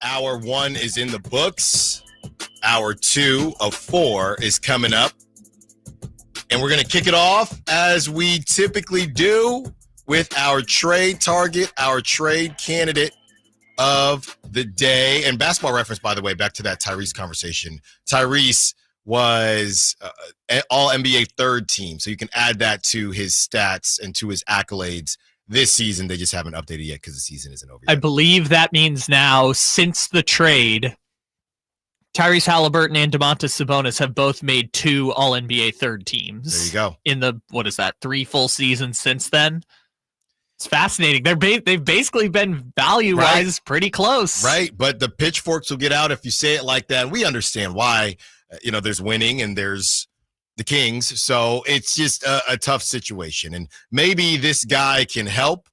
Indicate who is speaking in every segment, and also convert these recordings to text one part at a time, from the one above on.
Speaker 1: Hour 1 is in the books. Hour 2 of 4 is coming up. And we're going to kick it off as we typically do with our trade target, our trade candidate of the day. And Basketball Reference, by the way, back to that Tyrese conversation. Tyrese was all NBA third team. So you can add that to his stats and to his accolades this season. They just haven't updated yet because the season isn't over yet.
Speaker 2: I believe that means now, since the trade, Tyrese Halliburton and Domantas Sabonis have both made 2 All-NBA third teams.
Speaker 1: There you go.
Speaker 2: In the, 3 full seasons since then? It's fascinating. They've basically been value-wise pretty close.
Speaker 1: Right, but the pitchforks will get out if you say it like that. We understand why. There's winning and there's the Kings. So it's just a tough situation. And maybe this guy can help.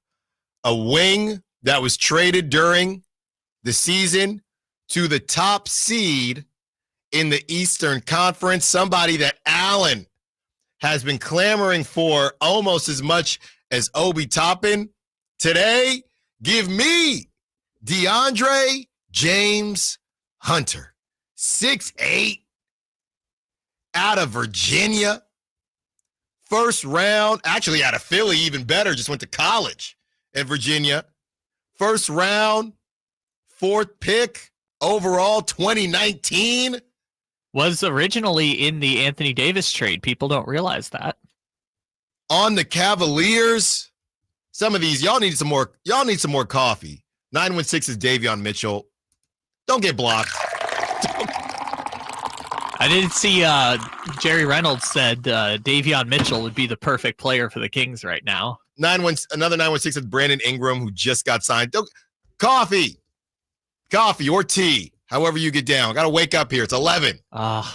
Speaker 1: A wing that was traded during the season to the top seed in the Eastern Conference, somebody that Allen has been clamoring for almost as much as Obi Toppin. Today, give me DeAndre James Hunter, 6'8", out of Virginia, first round, actually out of Philly, even better, just went to college at Virginia. First round, 4th pick overall, 2019.
Speaker 2: Was originally in the Anthony Davis trade. People don't realize that.
Speaker 1: On the Cavaliers. Some of these, y'all need some more coffee. 916 is Davion Mitchell. Don't get blocked.
Speaker 2: I didn't see Jerry Reynolds said Davion Mitchell would be the perfect player for the Kings right now.
Speaker 1: Another 916 is Brandon Ingram, who just got signed. Coffee or tea, however you get down. Got to wake up here. It's 11.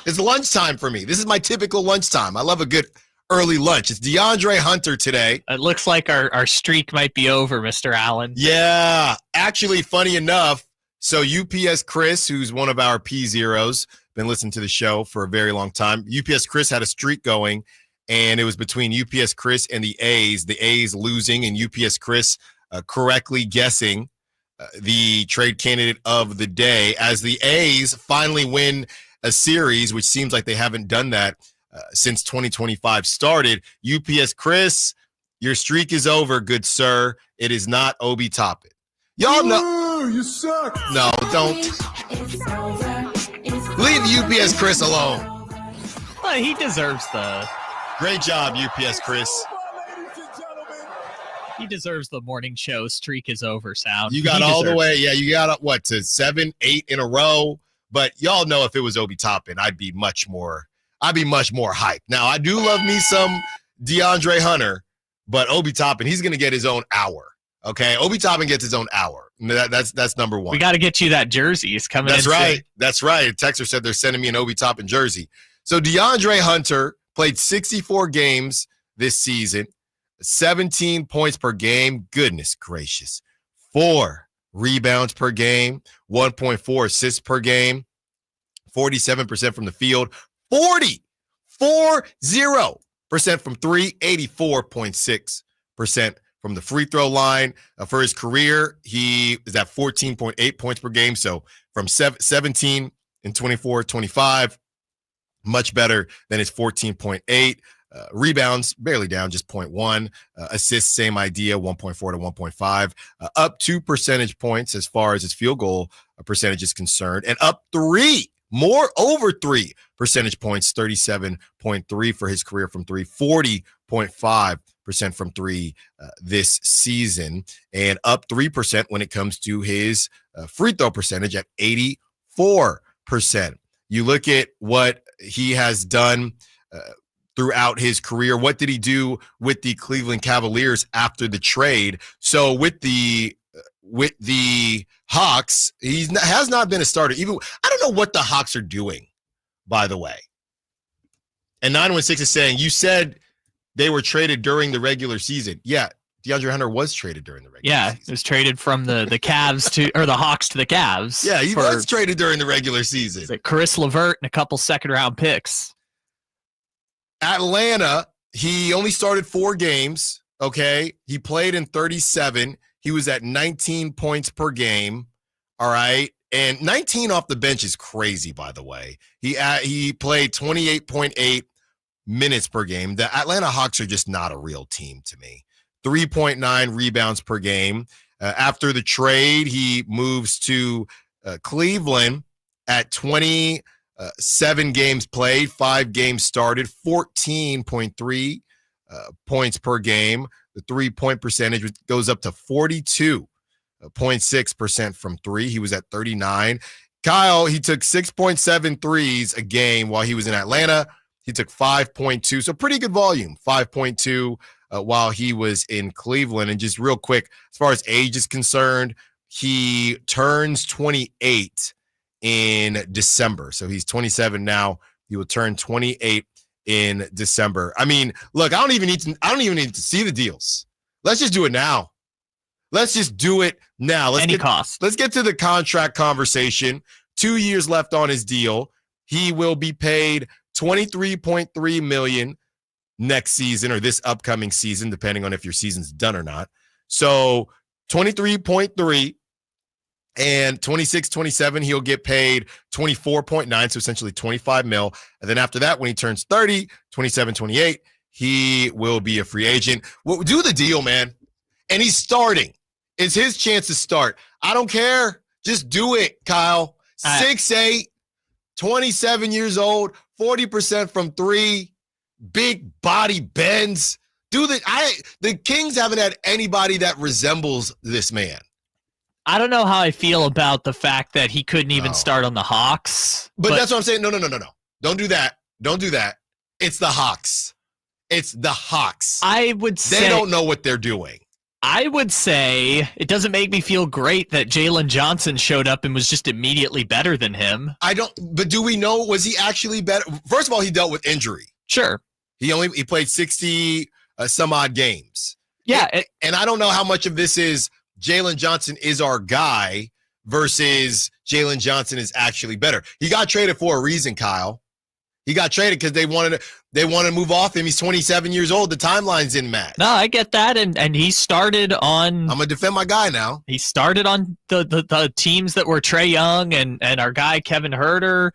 Speaker 1: It's lunchtime for me. This is my typical lunchtime. I love a good early lunch. It's DeAndre Hunter today.
Speaker 2: It looks like our streak might be over, Mr. Allen.
Speaker 1: Yeah. Actually, funny enough, so UPS Chris, who's one of our P0s, been listening to the show for a very long time. UPS Chris had a streak going, and it was between UPS Chris and the A's losing, and UPS Chris correctly guessing the trade candidate of the day as the A's finally win a series, which seems like they haven't done that since 2025 started. UPS Chris, your streak is over, good sir. It is not Obi Toppin. Y'all know
Speaker 3: you suck.
Speaker 1: No, don't. Leave UPS Chris alone.
Speaker 2: Well, he deserves the...
Speaker 1: Great job, UPS Chris.
Speaker 2: He deserves the morning show streak is over sound.
Speaker 1: You got all the way. Yeah, you got to 7, 8 in a row. But y'all know if it was Obi Toppin, I'd be much more hyped. Now, I do love me some DeAndre Hunter, but Obi Toppin, he's going to get his own hour. Okay, Obi Toppin gets his own hour. That's number one.
Speaker 2: We got to get you that jersey. It's coming.
Speaker 1: That's right. That's right. A texter said they're sending me an Obi Toppin jersey. So DeAndre Hunter played 64 games this season, 17 points per game. Goodness gracious. 4 rebounds per game, 1.4 assists per game, 47% from the field, 40% from 3, 84.6% from the free throw line. For his career, he is at 14.8 points per game. So from 17 and 24, 25, much better than his 14.8. Rebounds, barely down, just 0.1. Assists, same idea, 1.4 to 1.5. Up 2 percentage points as far as his field goal percentage is concerned. And up 3, over 3 percentage points, 37.3 for his career from 3, 40.5% from 3 this season, and up 3% when it comes to his free throw percentage at 84%. You look at what he has done throughout his career. What did he do with the Cleveland Cavaliers after the trade? So with the Hawks, he has not been a starter. Even I don't know what the Hawks are doing, by the way. And 916 is saying, you said they were traded during the regular season. Yeah, DeAndre Hunter was traded during the regular season.
Speaker 2: It was traded from the Cavs to, or the Hawks to the Cavs.
Speaker 1: Yeah, he was traded during the regular season.
Speaker 2: Chris LeVert and a couple second-round picks.
Speaker 1: Atlanta, he only started 4 games, okay? He played in 37. He was at 19 points per game, all right? And 19 off the bench is crazy, by the way. He played 28.8 minutes per game. The Atlanta Hawks are just not a real team to me. 3.9 rebounds per game. After the trade, he moves to Cleveland at 27 games played, 5 games started, 14.3 points per game. The 3-point percentage goes up to 42.6% from 3. He was at 39. Kyle, he took 6.7 threes a game while he was in Atlanta. He took 5.2, so pretty good volume, 5.2 while he was in Cleveland. And just real quick, as far as age is concerned, he turns 28 in December. So he's 27 now. He will turn 28 in December. I mean, look, I don't even need to see the deals. Let's just do it now. Let's just do it now. Let's get to the contract conversation. 2 years left on his deal. He will be paid $23.3 million next season or this upcoming season, depending on if your season's done or not. So 23.3 and 26, 27, he'll get paid 24.9, so essentially 25 mil. And then after that, when he turns 30, 27, 28, he will be a free agent. Well, do the deal, man. And he's starting. It's his chance to start. I don't care. Just do it, Kyle. 6'8", 27 years old, 40% from 3, big body bends. The Kings haven't had anybody that resembles this man.
Speaker 2: I don't know how I feel about the fact that he couldn't even start on the Hawks.
Speaker 1: But that's what I'm saying. No. Don't do that. Don't do that. It's the Hawks. It's the Hawks.
Speaker 2: I would say
Speaker 1: they don't know what they're doing.
Speaker 2: I would say it doesn't make me feel great that Jalen Johnson showed up and was just immediately better than him.
Speaker 1: But do we know, was he actually better? First of all, he dealt with injury.
Speaker 2: Sure.
Speaker 1: He played 60 some odd games.
Speaker 2: Yeah.
Speaker 1: And I don't know how much of this is Jalen Johnson is our guy versus Jalen Johnson is actually better. He got traded for a reason, Kyle. He got traded because they wanted to move off him. He's 27 years old. The timelines didn't match.
Speaker 2: No, I get that. And he started on...
Speaker 1: I'm going to defend my guy now.
Speaker 2: He started on the teams that were Trae Young and our guy Kevin Huerter.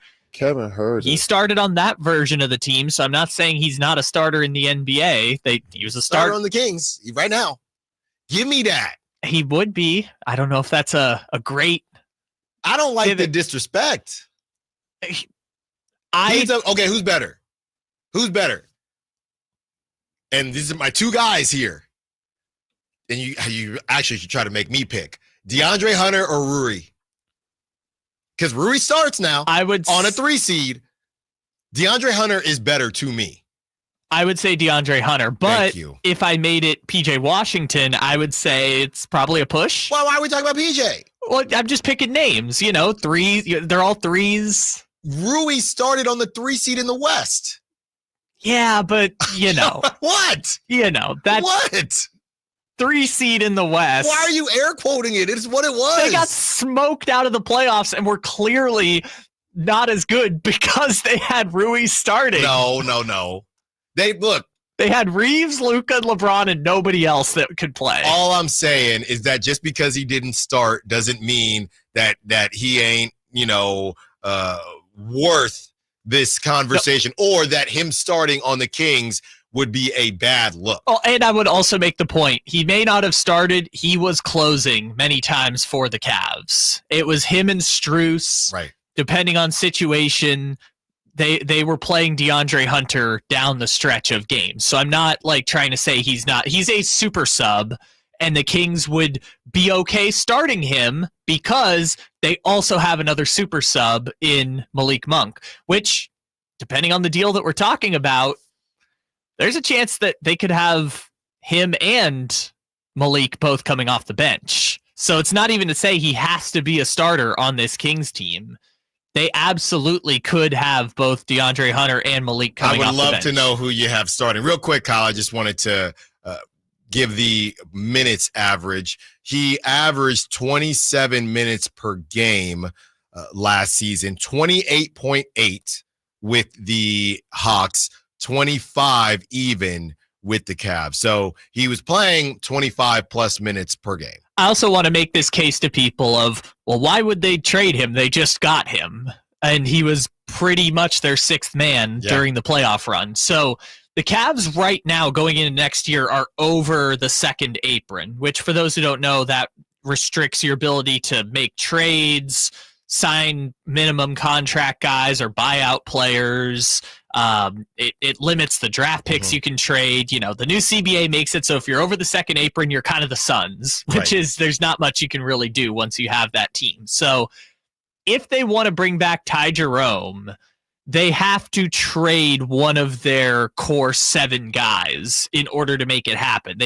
Speaker 2: He started on that version of the team, so I'm not saying he's not a starter in the NBA. He was a starter
Speaker 1: on the Kings right now. Give me that.
Speaker 2: He would be. I don't know if that's a great...
Speaker 1: I don't like the disrespect. Okay, who's better? Who's better? And these are my two guys here. And you actually should try to make me pick DeAndre Hunter or Rui. Because Rui starts now on a 3 seed. DeAndre Hunter is better to me.
Speaker 2: I would say DeAndre Hunter, but if I made it PJ Washington, I would say it's probably a push.
Speaker 1: Well, why are we talking about PJ?
Speaker 2: Well, I'm just picking names, 3. They're all 3s.
Speaker 1: Rui started on the 3 seed in the West.
Speaker 2: Yeah, but
Speaker 1: what?
Speaker 2: That's
Speaker 1: what?
Speaker 2: 3 seed in the West.
Speaker 1: Why are you air quoting it? It's what it was.
Speaker 2: They got smoked out of the playoffs and were clearly not as good because they had Rui starting.
Speaker 1: No. They
Speaker 2: had Reeves, Luka, LeBron, and nobody else that could play.
Speaker 1: All I'm saying is that just because he didn't start doesn't mean that he ain't, worth this conversation or that him starting on the Kings would be a bad look.
Speaker 2: Oh, and I would also make the point, he may not have started. He was closing many times for the Cavs. It was him and Strus.
Speaker 1: Right.
Speaker 2: Depending on situation, they were playing DeAndre Hunter down the stretch of games. So I'm not trying to say he's not. He's a super sub, and the Kings would be okay starting him because they also have another super sub in Malik Monk, which, depending on the deal that we're talking about, there's a chance that they could have him and Malik both coming off the bench. So it's not even to say he has to be a starter on this Kings team. They absolutely could have both DeAndre Hunter and Malik coming off the bench.
Speaker 1: I would love to know who you have starting. Real quick, Kyle, I just wanted to give the minutes average. He averaged 27 minutes per game last season, 28.8 with the Hawks, 25 even with the Cavs. So he was playing 25 plus minutes per game.
Speaker 2: I also want to make this case to people of, well, why would they trade him? They just got him. And he was pretty much their sixth man during the playoff run. So the Cavs right now going into next year are over the second apron, which for those who don't know, that restricts your ability to make trades, sign minimum contract guys or buyout players. It limits the draft picks you can trade. You know, the new CBA makes it so if you're over the second apron, you're kind of the Suns, which is there's not much you can really do once you have that team. So if they want to bring back Ty Jerome, they have to trade one of their core 7 guys in order to make it happen.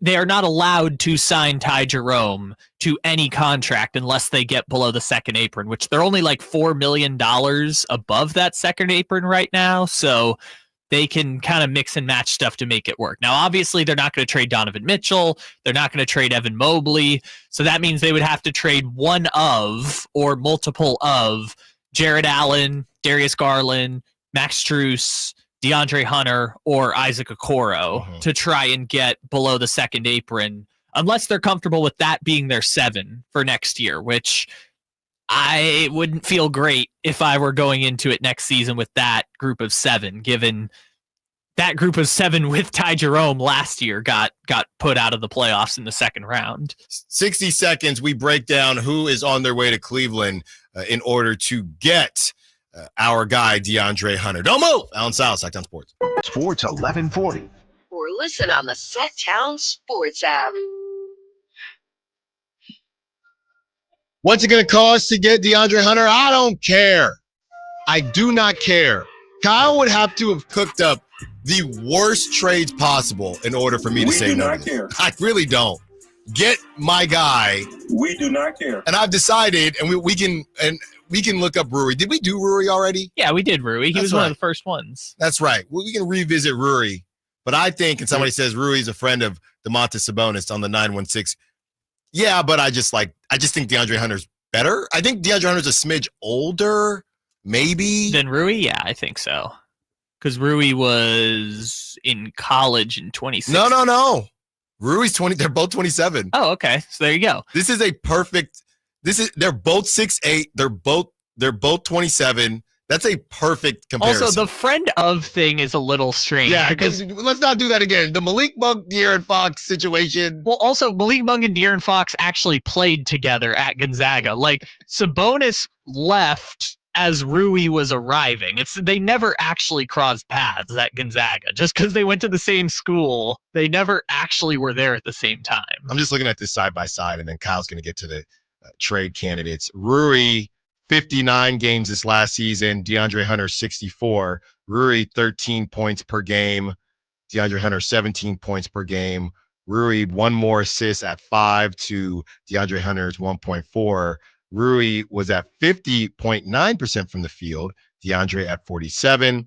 Speaker 2: They are not allowed to sign Ty Jerome to any contract unless they get below the second apron, which they're only like $4 million above that second apron right now. So they can kind of mix and match stuff to make it work. Now, obviously, they're not going to trade Donovan Mitchell. They're not going to trade Evan Mobley. So that means they would have to trade one of or multiple of Jared Allen, Darius Garland, Max Strus, DeAndre Hunter, or Isaac Okoro to try and get below the second apron, unless they're comfortable with that being their 7 for next year, which I wouldn't feel great if I were going into it next season with that group of 7, given that group of 7 with Ty Jerome last year got put out of the playoffs in the second round.
Speaker 1: 60 seconds, we break down who is on their way to Cleveland in order to get our guy, DeAndre Hunter. Don't move! Allen Stiles, Sactown Sports.
Speaker 3: Sports 1140.
Speaker 4: Or listen on the Sactown Sports app.
Speaker 1: What's it going to cost to get DeAndre Hunter? I don't care. I do not care. Kyle would have to have cooked up the worst trades possible in order for me to say no. I really don't. Get my guy.
Speaker 5: We do not care.
Speaker 1: And I've decided, and we can look up Rui. Did we do Rui already?
Speaker 2: Yeah, we did Rui. He was one of the first ones.
Speaker 1: That's right. Well, we can revisit Rui. But I think, and somebody says Rui is a friend of Domantas Sabonis on the 916. Yeah, but I just think DeAndre Hunter's better. I think DeAndre Hunter's a smidge older, maybe.
Speaker 2: Than Rui? Yeah, I think so. Because Rui was in college in 2016.
Speaker 1: No. Rui's 20. They're both 27.
Speaker 2: Oh, okay. So there you go.
Speaker 1: This is a perfect. They're both 6'8". They're both 27. That's a perfect comparison.
Speaker 2: Also, the friend of thing is a little strange.
Speaker 1: Yeah, because let's not do that again. The Malik Monk, De'Aaron Fox situation.
Speaker 2: Well, also, Malik Monk and De'Aaron Fox actually played together at Gonzaga. Like, Sabonis left as Rui was arriving. They never actually crossed paths at Gonzaga. Just because they went to the same school, they never actually were there at the same time.
Speaker 1: I'm just looking at this side by side, and then Kyle's going to get to the trade candidates. Rui, 59 games this last season. DeAndre Hunter, 64. Rui, 13 points per game. DeAndre Hunter, 17 points per game. Rui, 1 more assist at 5 to DeAndre Hunter's 1.4. Rui was at 50.9% from the field. DeAndre at 47.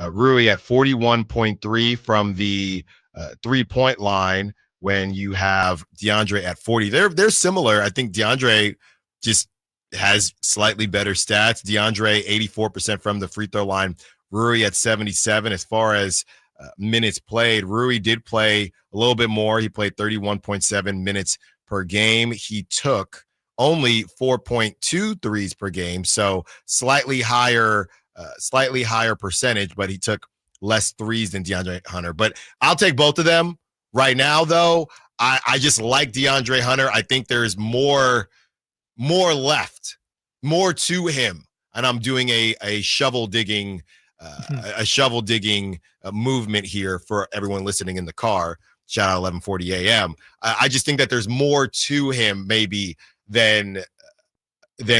Speaker 1: Rui at 41.3 from the 3-point line. When you have DeAndre at 40, they're similar. I think DeAndre just has slightly better stats. DeAndre 84% from the free throw line. Rui at 77. As far as minutes played, Rui did play a little bit more. He played 31.7 minutes per game. He took only 4.2 threes per game, so slightly higher percentage, but he took less threes than DeAndre Hunter. But I'll take both of them. Right now, though, I just like DeAndre Hunter. I think there's more left, more to him, and I'm doing a shovel digging movement here for everyone listening in the car. Shout out 11:40 a.m. I just think that there's more to him maybe than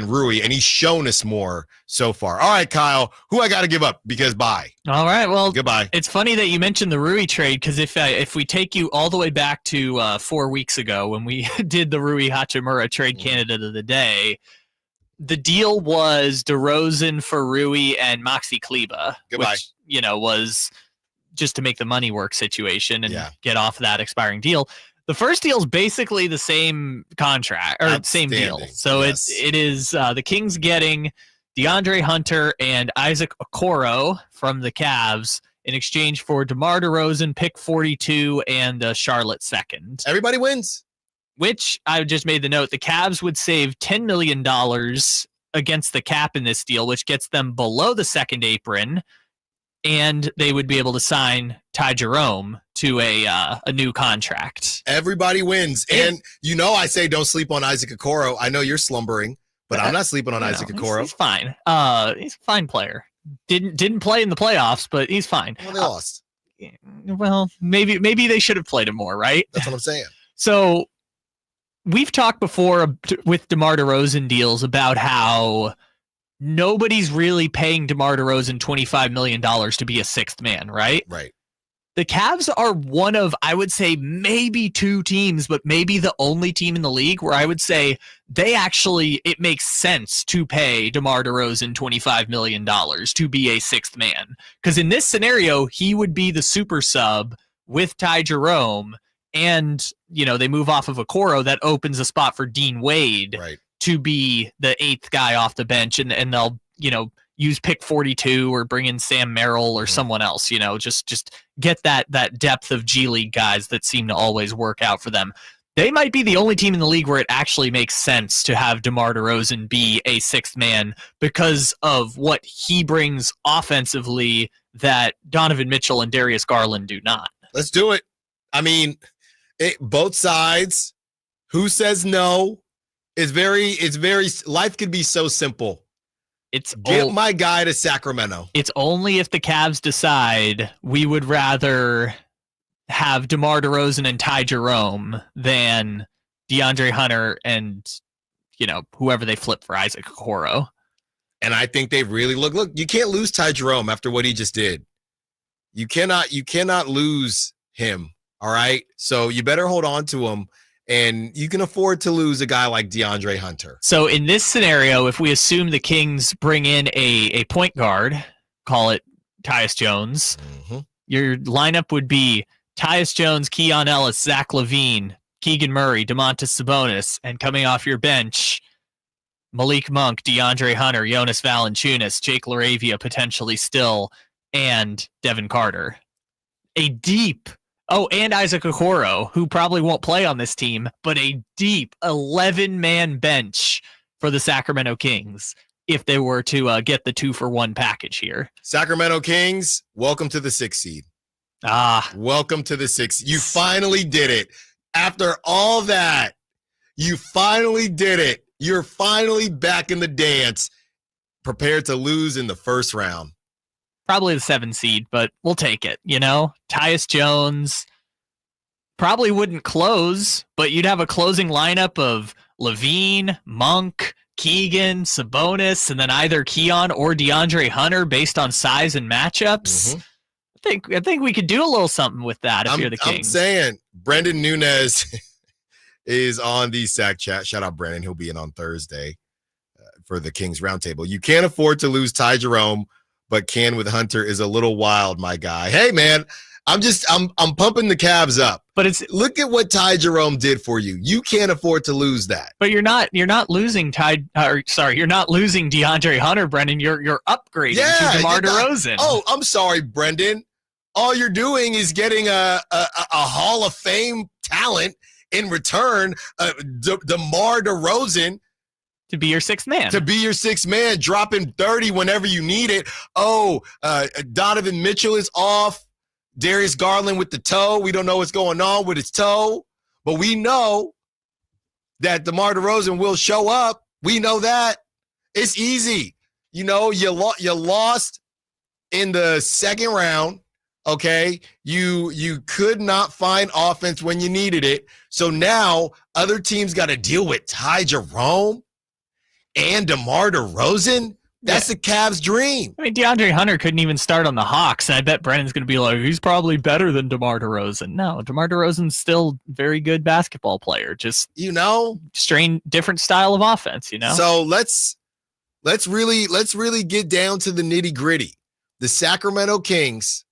Speaker 1: Rui, and he's shown us more so far. All right, Kyle, who I got to give up because bye.
Speaker 2: All right, well,
Speaker 1: goodbye.
Speaker 2: It's funny that you mentioned the Rui trade because if we take you all the way back to 4 weeks ago when we did the Rui Hachimura trade candidate of the day, the deal was DeRozan for Rui and Maxi Kleber,
Speaker 1: goodbye.
Speaker 2: Which was just to make the money work situation and get off that expiring deal. The first deal is basically the same contract or same deal. So it is the Kings getting DeAndre Hunter and Isaac Okoro from the Cavs in exchange for DeMar DeRozan, pick 42, and a Charlotte second.
Speaker 1: Everybody wins.
Speaker 2: Which I just made the note. The Cavs would save $10 million against the cap in this deal, which gets them below the second apron, and they would be able to sign Ty Jerome to a new contract.
Speaker 1: Everybody wins. And I say don't sleep on Isaac Okoro. I know you're slumbering, but I'm not sleeping on Isaac Okoro.
Speaker 2: He's fine. He's a fine player. Didn't play in the playoffs, but he's fine.
Speaker 1: Well, they lost.
Speaker 2: Well, maybe they should have played him more, right?
Speaker 1: That's what I'm saying.
Speaker 2: So we've talked before with DeMar DeRozan deals about how nobody's really paying DeMar DeRozan $25 million to be a sixth man, right?
Speaker 1: Right.
Speaker 2: The Cavs are one of, I would say, maybe two teams, but maybe the only team in the league where I would say it makes sense to pay DeMar DeRozan $25 million to be a sixth man. Because in this scenario, he would be the super sub with Ty Jerome, and, they move off of Okoro. That opens a spot for Dean Wade to be the eighth guy off the bench, and they'll, use pick 42 or bring in Sam Merrill or someone else, just get that depth of G League guys that seem to always work out for them. They might be the only team in the league where it actually makes sense to have DeMar DeRozan be a sixth man because of what he brings offensively that Donovan Mitchell and Darius Garland do not.
Speaker 1: Let's do it. I mean, both sides. Who says no? It's very, life could be so simple. Get my guy to Sacramento.
Speaker 2: It's only if the Cavs decide we would rather have DeMar DeRozan and Ty Jerome than DeAndre Hunter and, whoever they flip for Isaac Okoro.
Speaker 1: And I think they really look, you can't lose Ty Jerome after what he just did. You cannot lose him. All right. So you better hold on to him. And you can afford to lose a guy like DeAndre Hunter.
Speaker 2: So in this scenario, if we assume the Kings bring in a point guard, call it Tyus Jones, your lineup would be Tyus Jones, Keon Ellis, Zach LaVine, Keegan Murray, Domantas Sabonis, and coming off your bench, Malik Monk, DeAndre Hunter, Jonas Valanciunas, Jake LaRavia potentially still, and Devin Carter. And Isaac Okoro, who probably won't play on this team, but a deep 11-man bench for the Sacramento Kings if they were to get the 2-for-1 package here.
Speaker 1: Sacramento Kings, welcome to the 6th seed. Welcome to the 6th. You finally did it. After all that, you finally did it. You're finally back in the dance, prepared to lose in the first round.
Speaker 2: Probably the 7 seed, but we'll take it, Tyus Jones probably wouldn't close, but you'd have a closing lineup of LaVine, Monk, Keegan, Sabonis, and then either Keon or DeAndre Hunter based on size and matchups. I think we could do a little something with that if you're the Kings.
Speaker 1: I'm saying Brendan Nunez is on the Sac Chat. Shout out Brendan. He'll be in on Thursday for the Kings Roundtable. You can't afford to lose Ty Jerome, but can with Hunter is a little wild, my guy. Hey, man, I'm pumping the Cavs up.
Speaker 2: But
Speaker 1: look at what Ty Jerome did for you. You can't afford to lose that.
Speaker 2: But you're not losing you're not losing DeAndre Hunter, Brendan. You're upgrading to DeMar DeRozan.
Speaker 1: Oh, I'm sorry, Brendan. All you're doing is getting a Hall of Fame talent in return, DeMar DeRozan.
Speaker 2: To be your sixth man.
Speaker 1: Dropping 30 whenever you need it. Donovan Mitchell is off. Darius Garland with the toe. We don't know what's going on with his toe. But we know that DeMar DeRozan will show up. We know that. It's easy. You lost in the second round. Okay, you could not find offense when you needed it. So now other teams got to deal with Ty Jerome and DeMar DeRozan. That's the Cavs' dream.
Speaker 2: I mean, DeAndre Hunter couldn't even start on the Hawks, and I bet Brennan's going to be like, he's probably better than DeMar DeRozan. No, DeMar DeRozan's still a very good basketball player. Just different style of offense.
Speaker 1: So let's really get down to the nitty gritty. The Sacramento Kings.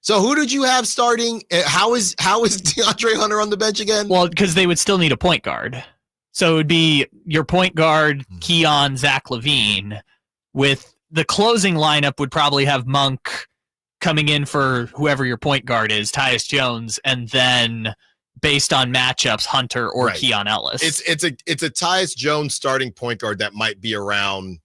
Speaker 1: So who did you have starting? How is DeAndre Hunter on the bench again?
Speaker 2: Well, because they would still need a point guard. So it would be your point guard, Keon, Zach LaVine, with the closing lineup would probably have Monk, coming in for whoever your point guard is, Tyus Jones, and then based on matchups, Hunter or Keon Ellis.
Speaker 1: It's a Tyus Jones starting point guard that might be around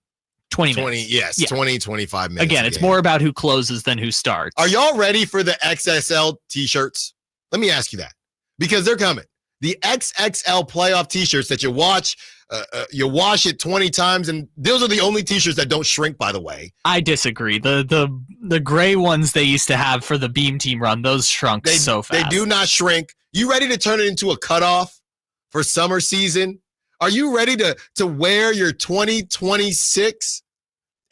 Speaker 2: 20 minutes.
Speaker 1: Yes, yeah. 20, 25 minutes.
Speaker 2: Again, it's more about who closes than who starts.
Speaker 1: Are y'all ready for the XXL t-shirts? Let me ask you that, because they're coming. The XXL playoff t-shirts that you wash it 20 times, and those are the only t-shirts that don't shrink, by the way.
Speaker 2: I disagree. The gray ones they used to have for the Beam Team run, those shrunk so fast.
Speaker 1: They do not shrink. You ready to turn it into a cutoff for summer season? Are you ready to wear your 2026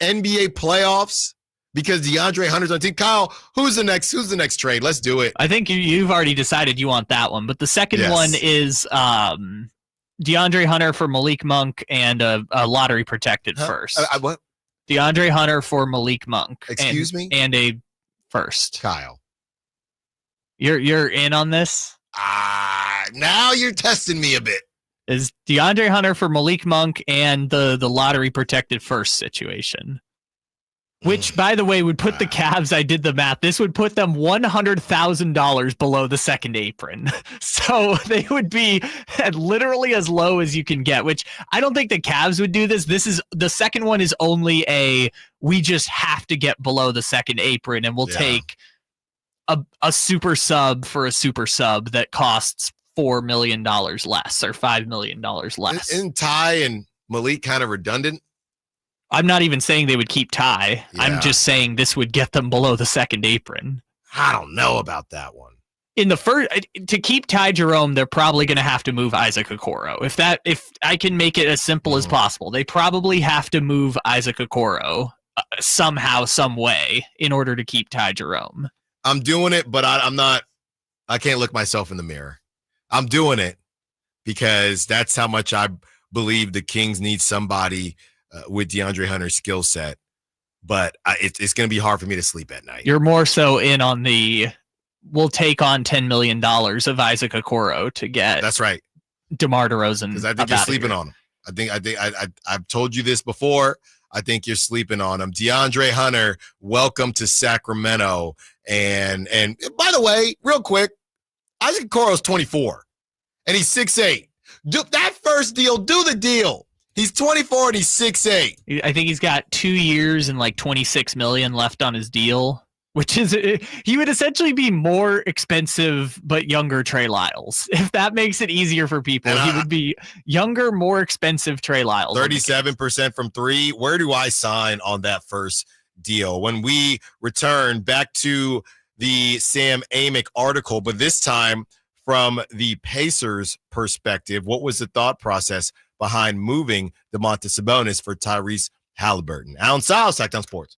Speaker 1: NBA playoffs because DeAndre Hunter's on the team? Kyle, who's the next trade? Let's do it.
Speaker 2: I think you've already decided you want that one, but the second one is DeAndre Hunter for Malik Monk and a lottery protected first.
Speaker 1: What?
Speaker 2: DeAndre Hunter for Malik Monk.
Speaker 1: Excuse me?
Speaker 2: And a first.
Speaker 1: Kyle.
Speaker 2: You're in on this?
Speaker 1: Now you're testing me a bit.
Speaker 2: Is DeAndre Hunter for Malik Monk and the lottery protected first situation. Which, by the way, would put the Cavs, I did the math, this would put them $100,000 below the second apron. So they would be literally as low as you can get, which I don't think the Cavs would do this. The second one is only we just have to get below the second apron, and we'll take a super sub for a super sub that costs $4 million less or $5 million less.
Speaker 1: Isn't Ty and Malik kind of redundant?
Speaker 2: I'm not even saying they would keep Ty. Yeah. I'm just saying this would get them below the second apron.
Speaker 1: I don't know about that one.
Speaker 2: In the first, to keep Ty Jerome, they're probably going to have to move Isaac Okoro. If I can make it as simple as possible, they probably have to move Isaac Okoro somehow, some way, in order to keep Ty Jerome.
Speaker 1: I'm doing it, but I'm not. I can't look myself in the mirror. I'm doing it because that's how much I believe the Kings need somebody with DeAndre Hunter's skill set. But it's going to be hard for me to sleep at night.
Speaker 2: You're more so in on we'll take on $10 million of Isaac Okoro to get.
Speaker 1: That's right.
Speaker 2: DeMar DeRozan.
Speaker 1: Because I think you're sleeping on him. I've told you this before. I think you're sleeping on him. DeAndre Hunter, welcome to Sacramento. And by the way, real quick, Isaac Okoro's 24 and he's 6'8". Do that first deal, do the deal. He's 24 and he's 6'8".
Speaker 2: I think he's got 2 years and like $26 million left on his deal, which is he would essentially be more expensive but younger Trey Lyles. If that makes it easier for people, he would be younger, more expensive Trey Lyles.
Speaker 1: 37% from three. Where do I sign on that first deal? When we return back to the Sam Amick article, but this time from the Pacers' perspective, what was the thought process behind moving Domantas Sabonis for Tyrese Halliburton? Allen Stiles, Sactown Sports.